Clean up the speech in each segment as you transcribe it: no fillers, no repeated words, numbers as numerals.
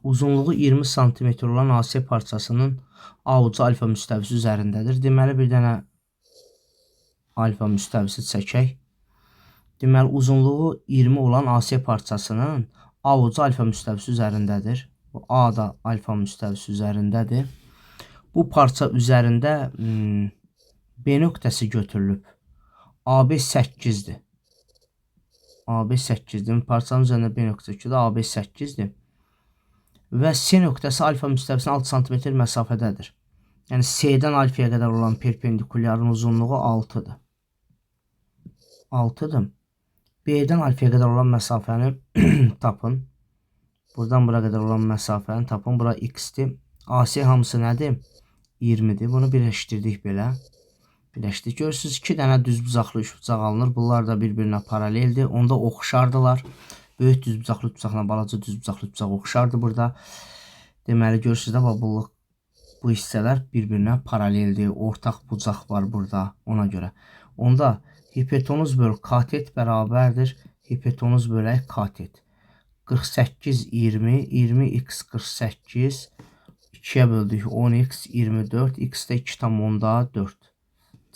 Uzunluğu 20 cm olan AC parçasının A ucu alfa müstəvisi üzərindədir. Deməli, bir dənə alfa müstəvisi çəkək. Deməli, uzunluğu 20 olan AC parçasının A ucu alfa müstəvisi üzərindədir. Bu A da alfa müstəvisi üzərindədir. Bu parça üzərində B nöqtəsi götürülüb. AB 8-dir. AB 8-dir. Parçanın üzərində B nöqtəsi götürülüb. AB 8-dir. Və C nöqtəsi alfa müstəvisinə 6 cm məsafədədir. Yəni C-dən alfaya qədər olan perpendikulyarın uzunluğu 6-dır. 6-dır. B-dən alfaya qədər olan məsafəni tapın. Buradan bura qədər olan məsafəni tapın. Bura x-dir. AC hamısı nədir? 20-dir. Bunu birləşdirdik belə. Birləşdirdik. Görürsünüz, 2 dənə düzbucaqlı üçbucaq alınır. Bunlar da bir-birinə paraleldir. Onda oxşardılar. Böyük düzbucaqlı üçbucaqla balaca düzbucaqlı üçbucaq oxşardır burada. Deməli, görürsünüz də bu hissələr bir-birinə paraleldir. Ortaq bucaq var burada ona görə. Onda hipotenuz böl katet bərabərdir. Hipotenuz bölək katet. 48, 20, 20x 48, 2'ye böldük 10x 24, x də 2,4.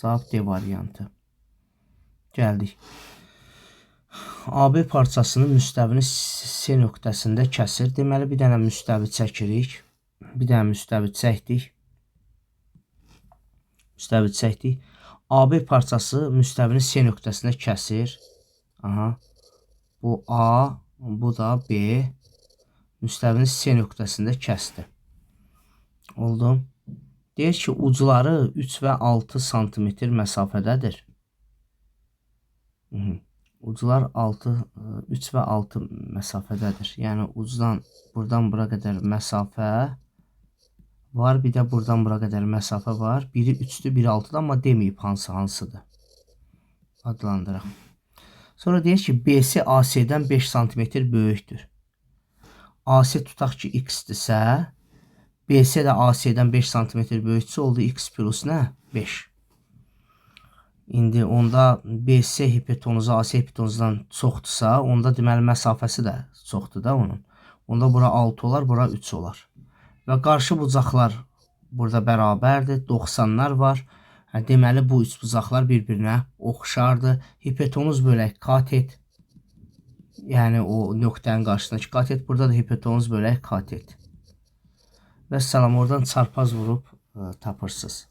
Cavab D variantı. Gəldik. AB parçasının müstəvini C nöqtəsində kəsir. Deməli, bir dənə müstəvi çəkirik. Bir dənə müstəvi çəkdik. Müstəvi çəkdik. AB parçası müstəvini C nöqtəsində kəsir. Aha. Bu A, bu da B. Müstəvini C nöqtəsində kəsdi. Oldu. Deyir ki, ucları 3 və 6 cm məsafədədir. Uclar 3 və 6 məsafədədir. Yəni ucdan buradan bura qədər məsafə var. Bir də buradan bura qədər məsafə var. Biri 3'dür, biri 6'dır, amma deməyib hansıdır. Adlandıraq. Sonra deyir ki, BC AC-dən 5 cm böyükdür. AC tutaq ki, x-dirsə, BC də AC-dən 5 cm böyüksə oldu x plus nə? 5. İndi onda BC hipotenuzu AC hipotenuzdan çoxdursa, onda deməli məsafəsi də çoxdur da onun. Onda bura 6 olar, bura 3 olar. Və qarşı bucaqlar burada bərabərdir. 90'lar var. Deməli bu üç bucaqlar bir-birinə oxşardır. Hipotenuz bölək katet. Yəni o nöqtənin qarşısındakı katet. Burada da hipotenuz bölək katet. Və salam, oradan çarpaz vurub tapırsınız.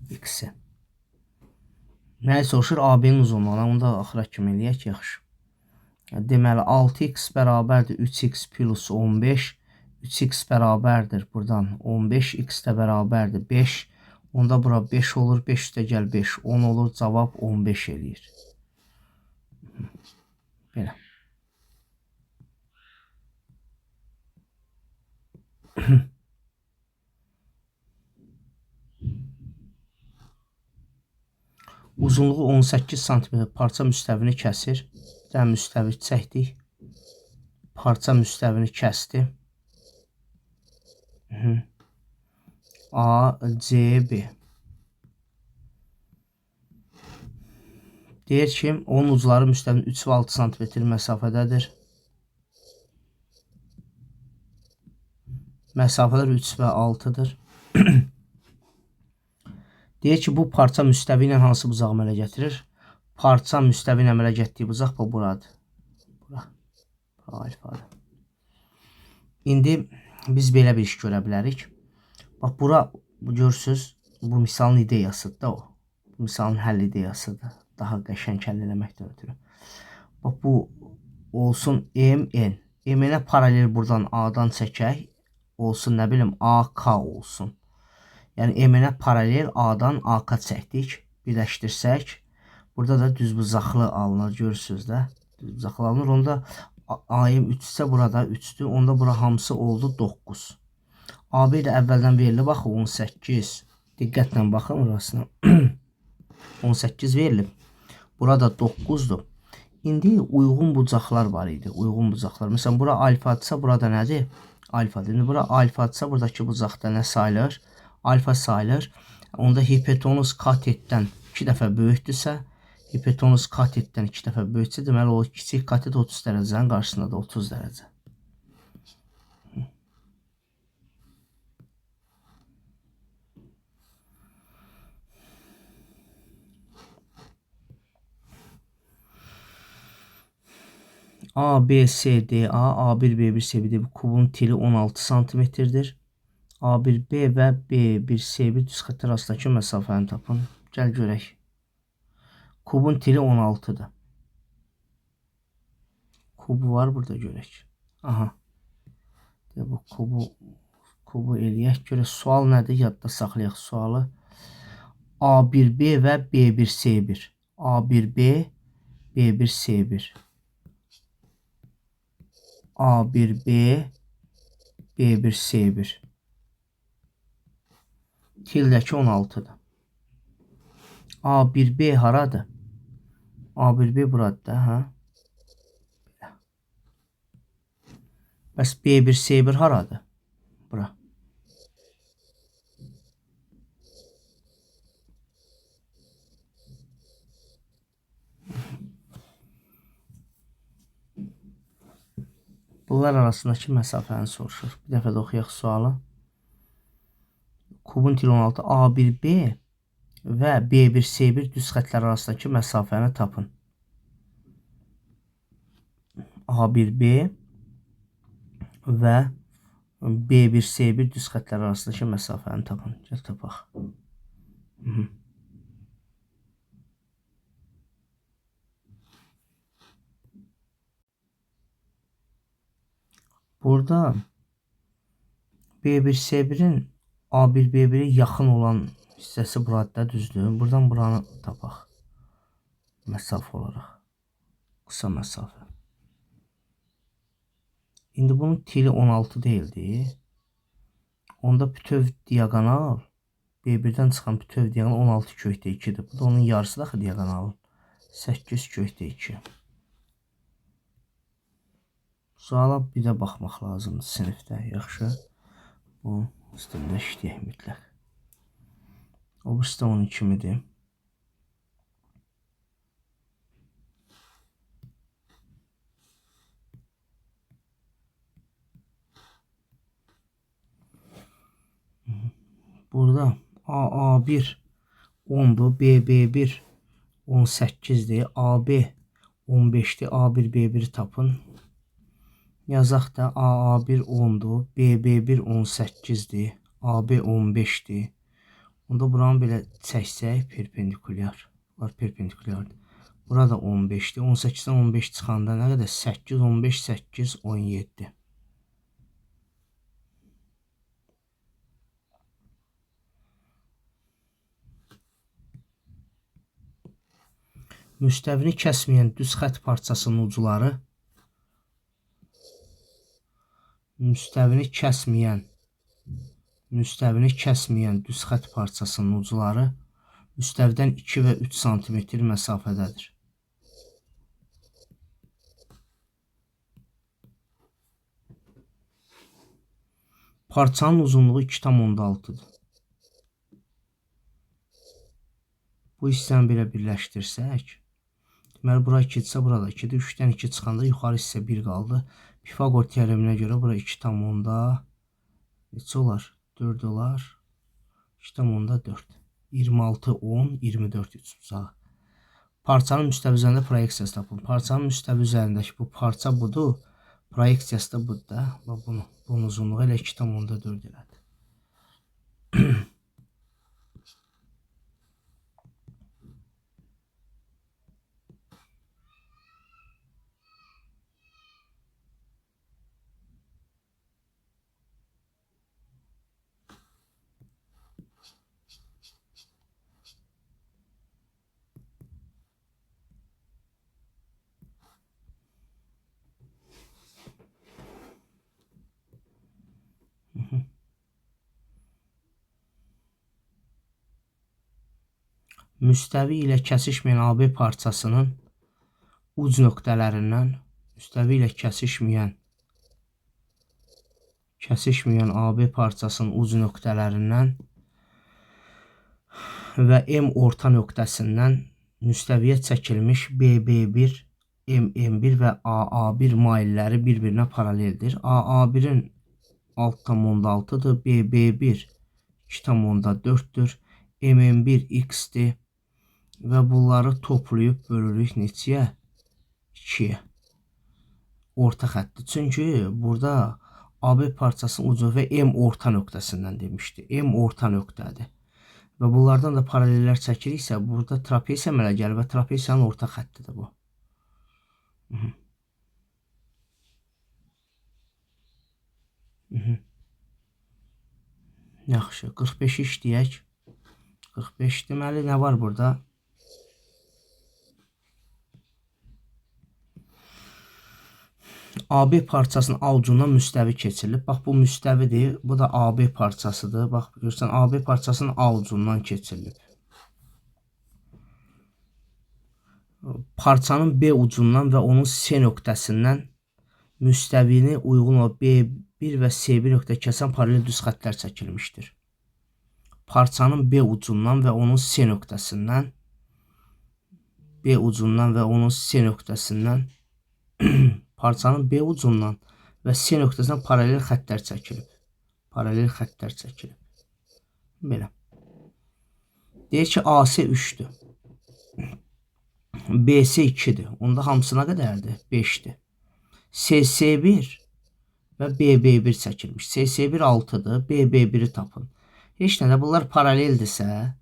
X-i. Nəyi soruşur? AB-nin uzunluğuna. Onu da axıra kimi eləyək, yaxşı. Deməli 6x bərabərdir 3x plus 15. 3x bərabərdir buradan 15. X də bərabərdir 5. Onda bura 5 olur. 5 üstə gəl 5. 10 olur. Cavab 15 eləyir. Belə. Uzunluğu 18 cm parça müstəvini kəsir. Bir dənə müstəvi çəkdik. Parça müstəvini kəsdi. A, C, B. Deyir ki, onun ucları müstəvinin 3 və 6 cm məsafədədir. Məsafələr 3 və 6'dır. Deyir ki, bu parça müstəvi ilə hansı bucağı əmələ gətirir? Parça müstəvi ilə əmələ getdiyi bucaq bu buradır. Bura alfadır. İndi biz belə bir iş görə bilərik. Bax, bura görürsünüz, bu misalın ideyasıdır da o. Bu misalın həll ideyasıdır. Daha qəşəng həll eləməkdən ötürü. Bax, bu olsun MN. MN-ə paralel buradan A-dan çəkək. Olsun, nə bilim, AK olsun. Yəni MN-ə paralel A-dan AK çəkdik. Birləşdirsək. Burada da düzbucaqlı alınır. Görürsünüz də. Düzbucaqlı alınır. Onda AM 3 isə burada 3'dür. Onda bura hamısı oldu 9. AB də əvvəldən verilib. Baxın 18. Diqqətlə baxın orasına. 18 verilib. Burada 9'dur. İndi uyğun bucaqlar var idi. Uyğun bucaqlar. Məsələn, bura alfa-dırsa, burada nədir? Alfa-dır. İndi bura alfa-dırsa, buradakı bucaqda nə sayılır? Alfa sayılır. Onda hipotenuz katetdən 2 dəfə böyükdürsə, hipotenuz katetdən 2 dəfə böyüksə, deməli o kiçik katet 30 dərəcənin qarşısındadır, 30 dərəcə. A, B, C, D, A1, B1, C1, bu kubun tili 16 santimetrdir. A1B və B1, C1 düz xəttlər arasındakı məsafəni tapın. Gəl görək. Kubun tili 16-dır. Kubu var burada görək. Aha. Bu kubu eləyək. Görək sual nədir? Yadda saxlayaq sualı. A1B və B1C1. A1B, B1C1. A1B, B1C1. Tildəki 16-dır. A1B haradır? A1B buradır, hə? Bəs B1C1 haradır? Bura. Bunlar arasındakı məsafəni soruşur. Bir dəfə də oxuyaq sualı. Kubun tili 16, A1B və B1C1 düz xəttlər arasındakı məsafəni tapın. A1B və B1C1 düz xəttlər arasındakı məsafəni tapın. Gəl tapaq. Burada B1C1'in A1B1'e yaxın olan hissəsi burada düzdür. Buradan buranı tapaq. Məsafə olaraq. Qısa məsafə. İndi bunun tili 16 deyildi. Onda bütöv diagonal B1'dən çıxan bütöv diagonal 16 kökdə 2'dir. Bu da onun yarısı daxı diagonalın. 8 kökdə 2. Suala bir də baxmaq lazımdır sinifdə. Yaxşı. Bu üstündə işləyək mütləq. O bu üstə 12 midir. Burada AA1 10'dur, BB1 18'dir, AB 15'dir, A1 B1'i tapın. Yazaq da AA1 10'dur, BB1 18'dir, AB 15'dir. Onda buranı belə çəksək perpendikulyar. Var perpendikulyardır. Burada 15'dir. 18'dən 15 çıxanda nə qədər? 8, 15, 8, 17. Müstəvini kəsməyən düz xətt parçasının ucları müstəvini kəsməyən düz xətt parçasının ucları müstəvidən 2 və 3 cm məsafədədir. Parçanın uzunluğu 2,6'dır. Bu hissəni belə birləşdirsək, deməli bura 2-dirsə, burada 2-dir. 3-dən 2 çıxanda yuxarı hissə 1 qaldı. Pifagor teoreminə görə bura 2,4 neçə olar? 4 olar. 2,4. 26, 10, 24 üçbucağı. Parçanın müstəvi üzərində proyeksiyası tapın. Parçanın müstəvi üzərindəki bu parça budur. Proyeksiyası da budur da. Bunun uzunluğu elə 2,4 elədi. Müstəvi ilə kəsişməyən AB parçasının uc nöqtələrindən müstəvi ilə kəsişməyən AB parçasının uc nöqtələrindən və M orta nöqtəsindən müstəviyə çəkilmiş BB1, MM1 və AA1 mailləri bir-birinə paraleldir. AA1'in 6,6'dır, BB1 2,4'dür, MM1 X-dir və bunları toplayıb bölürük neçəyə? 2'yə. orta xətti. Çünki burada AB parçasının ucu və M orta nöqtəsindən demişdi. M orta nöqtədir. Və bunlardan da paralellər çəkiriksə, burada trapesiya əmələ gəlir və trapesiyanın orta xəttidir bu. Yaxşı, 45 işləyək. 45 deməli nə var burada? AB parçasının avucundan müstəvi keçirilib. Bax, bu müstəvidir. Bu da AB parçasıdır. Bax, görürsən, AB parçasının avucundan keçirilib. Parçanın B ucundan və onun C nöqtəsindən müstəvini uyğun olan B1 və C1 nöqtə kəsən paralel düz xəttlər çəkilmişdir. Parçanın B ucundan və onun C nöqtəsindən parçanın B ucundan və C nöqtəsindən paralel xəttlər çəkilib. Belə. Deyir ki, AC 3-dür. BC 2-dir. Onda hamısına qədərdir? 5-dir. CC1 və BB1 çəkilmiş. CC1 6-dır. BB1-i tapın. Heç nədə bunlar paraleldirsə,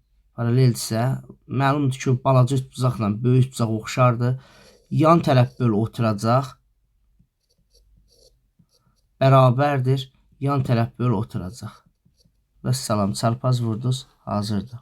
məlumdur ki, balaca bucaqla böyük bucaq oxşardır. Yan tərəf böl oturacaq. Bərabərdir. Yan tərəf böl oturacaq. Və salam, çarpaz vurduz, hazırdır.